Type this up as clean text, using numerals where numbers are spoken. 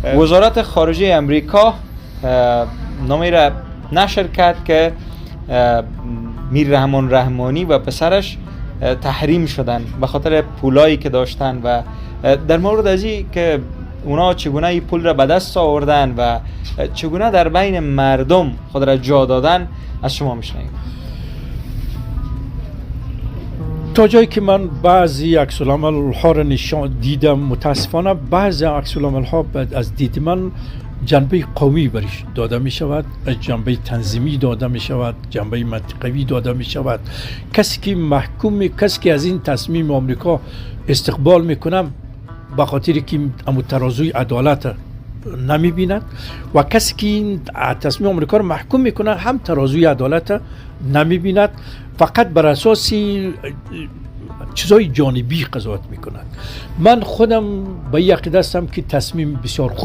وزارت خارجه امریکا نامی را نشر کرد که میر رحمان رحمانی و پسرش تحریم شدن به خاطر پولایی که داشتن و در مورد از این که اونا چگونه این پول را به دست آوردن و چگونه در بین مردم خود را جا دادن از شما میشنویم. تا جایی که من بعضی عکس‌العمل ها را دیدم، متاسفانه بعضی عکس‌العمل ها از دید من جنبه قومی برش داده می شود، جنبه تنظیمی داده می شود، جنبه منطقوی داده می شود. کسی که از این تصمیم آمریکا استقبال میکنم به خاطر که امو ترازوی عدالت نمی بیند و کسی که این تصمیم آمریکا رو محکوم میکنه هم ترازوی عدالت نمی بیند، فقط بر اساس چیزای جانبی قضاوت میکنند. من خودم به این عقیده هستم که تصمیم بسیار خوب